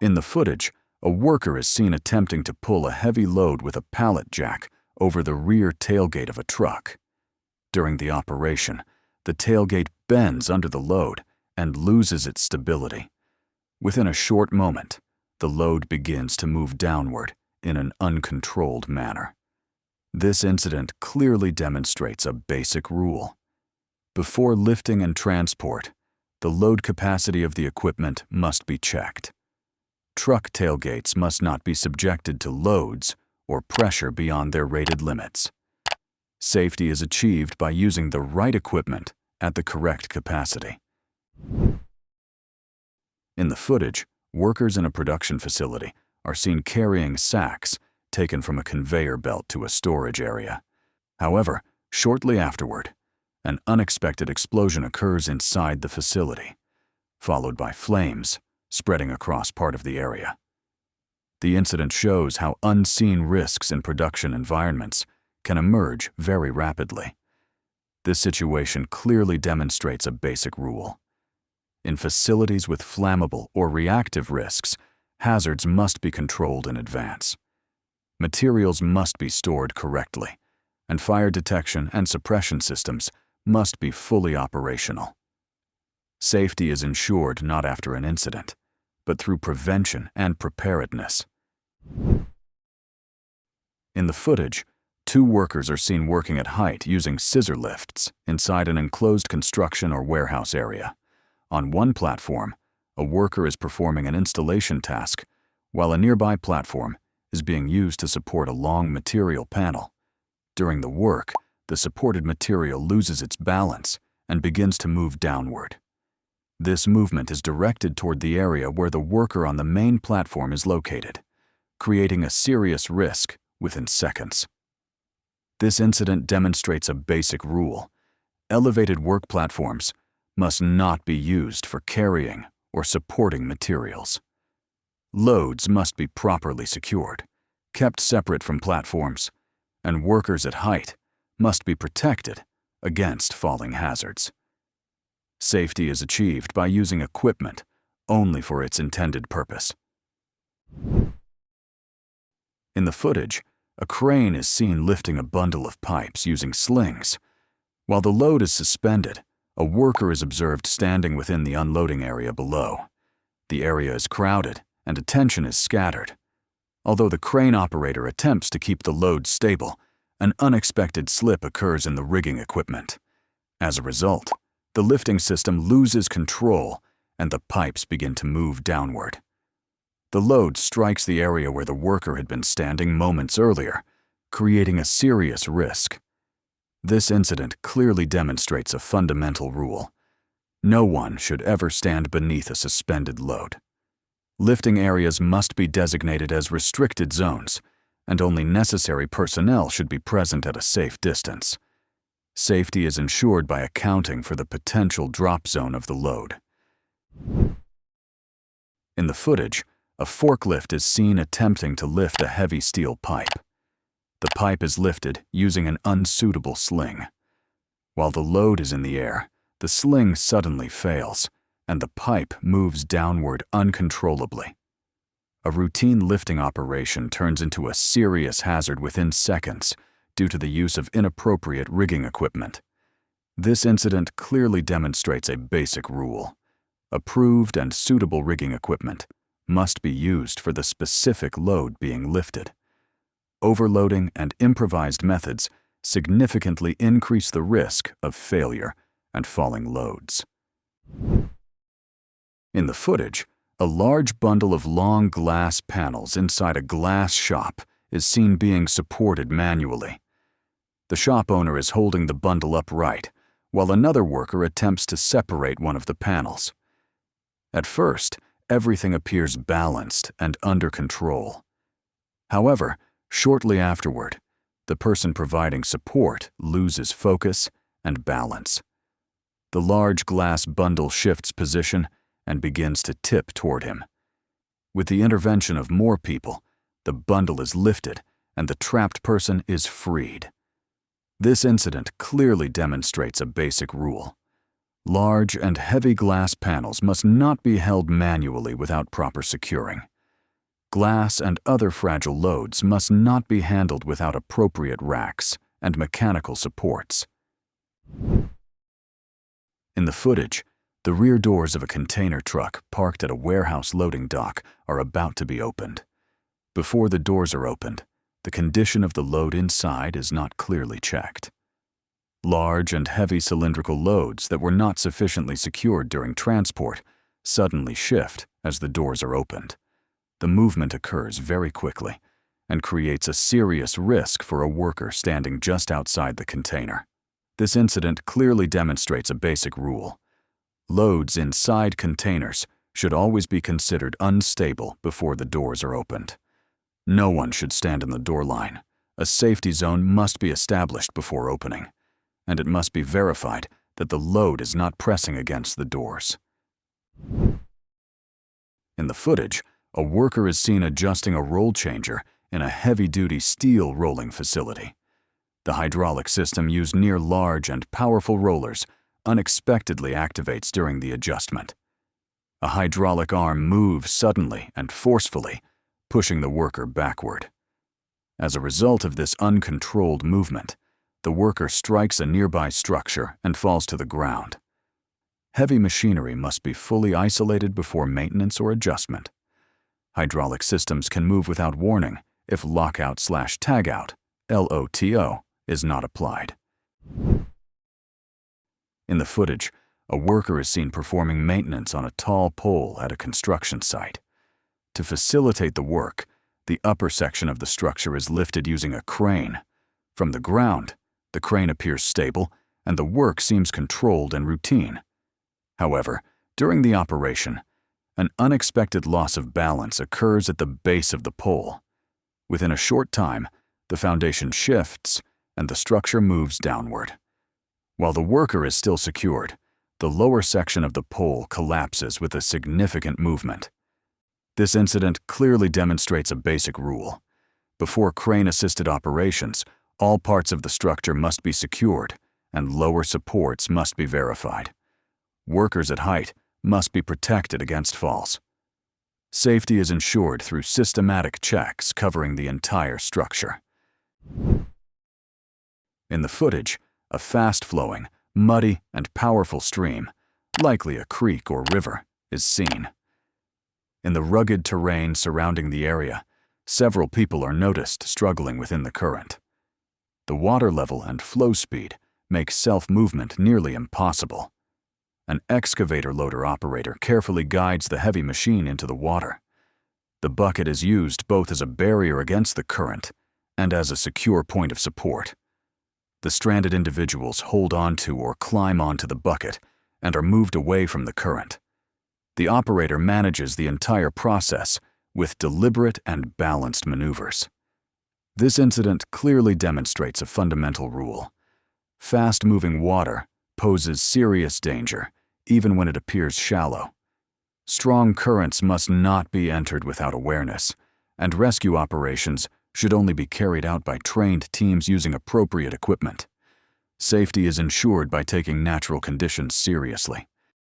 In the footage, a worker is seen attempting to pull a heavy load with a pallet jack over the rear tailgate of a truck. During the operation, the tailgate bends under the load and loses its stability. Within a short moment, the load begins to move downward in an uncontrolled manner. This incident clearly demonstrates a basic rule. Before lifting and transport, the load capacity of the equipment must be checked. Truck tailgates must not be subjected to loads or pressure beyond their rated limits. Safety is achieved by using the right equipment at the correct capacity. In the footage, workers in a production facility are seen carrying sacks taken from a conveyor belt to a storage area. However, shortly afterward, an unexpected explosion occurs inside the facility, followed by flames spreading across part of the area. The incident shows how unseen risks in production environments can emerge very rapidly. This situation clearly demonstrates a basic rule. In facilities with flammable or reactive risks, hazards must be controlled in advance. Materials must be stored correctly, and fire detection and suppression systems must be fully operational. Safety is ensured not after an incident, but through prevention and preparedness. In the footage, 2 workers are seen working at height using scissor lifts inside an enclosed construction or warehouse area. On one platform, a worker is performing an installation task, while a nearby platform is being used to support a long material panel. During the work, the supported material loses its balance and begins to move downward. This movement is directed toward the area where the worker on the main platform is located, creating a serious risk within seconds. This incident demonstrates a basic rule. Elevated work platforms must not be used for carrying or supporting materials. Loads must be properly secured, kept separate from platforms, and workers at height must be protected against falling hazards. Safety is achieved by using equipment only for its intended purpose. In the footage, a crane is seen lifting a bundle of pipes using slings. While the load is suspended, a worker is observed standing within the unloading area below. The area is crowded and attention is scattered. Although the crane operator attempts to keep the load stable, an unexpected slip occurs in the rigging equipment. As a result, the lifting system loses control and the pipes begin to move downward. The load strikes the area where the worker had been standing moments earlier, creating a serious risk. This incident clearly demonstrates a fundamental rule. No one should ever stand beneath a suspended load. Lifting areas must be designated as restricted zones, and only necessary personnel should be present at a safe distance. Safety is ensured by accounting for the potential drop zone of the load. In the footage, a forklift is seen attempting to lift a heavy steel pipe. The pipe is lifted using an unsuitable sling. While the load is in the air, the sling suddenly fails, and the pipe moves downward uncontrollably. A routine lifting operation turns into a serious hazard within seconds due to the use of inappropriate rigging equipment. This incident clearly demonstrates a basic rule. Approved and suitable rigging equipment must be used for the specific load being lifted. Overloading and improvised methods significantly increase the risk of failure and falling loads. In the footage, a large bundle of long glass panels inside a glass shop is seen being supported manually. The shop owner is holding the bundle upright, while another worker attempts to separate one of the panels. At first, everything appears balanced and under control. However, shortly afterward, the person providing support loses focus and balance. The large glass bundle shifts position and begins to tip toward him. With the intervention of more people, the bundle is lifted and the trapped person is freed. This incident clearly demonstrates a basic rule. Large and heavy glass panels must not be held manually without proper securing. Glass and other fragile loads must not be handled without appropriate racks and mechanical supports. In the footage, the rear doors of a container truck parked at a warehouse loading dock are about to be opened. Before the doors are opened, the condition of the load inside is not clearly checked. Large and heavy cylindrical loads that were not sufficiently secured during transport suddenly shift as the doors are opened. The movement occurs very quickly and creates a serious risk for a worker standing just outside the container. This incident clearly demonstrates a basic rule. Loads inside containers should always be considered unstable before the doors are opened. No one should stand in the door line. A safety zone must be established before opening, and it must be verified that the load is not pressing against the doors. In the footage, a worker is seen adjusting a roll changer in a heavy-duty steel rolling facility. The hydraulic system used near large and powerful rollers unexpectedly activates during the adjustment. A hydraulic arm moves suddenly and forcefully, pushing the worker backward. As a result of this uncontrolled movement, the worker strikes a nearby structure and falls to the ground. Heavy machinery must be fully isolated before maintenance or adjustment. Hydraulic systems can move without warning if lockout/tagout, LOTO, is not applied. In the footage, a worker is seen performing maintenance on a tall pole at a construction site. To facilitate the work, the upper section of the structure is lifted using a crane. From the ground, the crane appears stable and the work seems controlled and routine. However, during the operation, an unexpected loss of balance occurs at the base of the pole. Within a short time, the foundation shifts and the structure moves downward. While the worker is still secured, the lower section of the pole collapses with a significant movement. This incident clearly demonstrates a basic rule. Before crane-assisted operations, all parts of the structure must be secured and lower supports must be verified. Workers at height must be protected against falls. Safety is ensured through systematic checks covering the entire structure. In the footage, a fast-flowing, muddy, and powerful stream, likely a creek or river, is seen. In the rugged terrain surrounding the area, several people are noticed struggling within the current. The water level and flow speed make self-movement nearly impossible. An excavator loader operator carefully guides the heavy machine into the water. The bucket is used both as a barrier against the current and as a secure point of support. The stranded individuals hold onto or climb onto the bucket and are moved away from the current. The operator manages the entire process with deliberate and balanced maneuvers. This incident clearly demonstrates a fundamental rule. Fast-moving water poses serious danger, even when it appears shallow. Strong currents must not be entered without awareness, and rescue operations should only be carried out by trained teams using appropriate equipment. Safety is ensured by taking natural conditions seriously.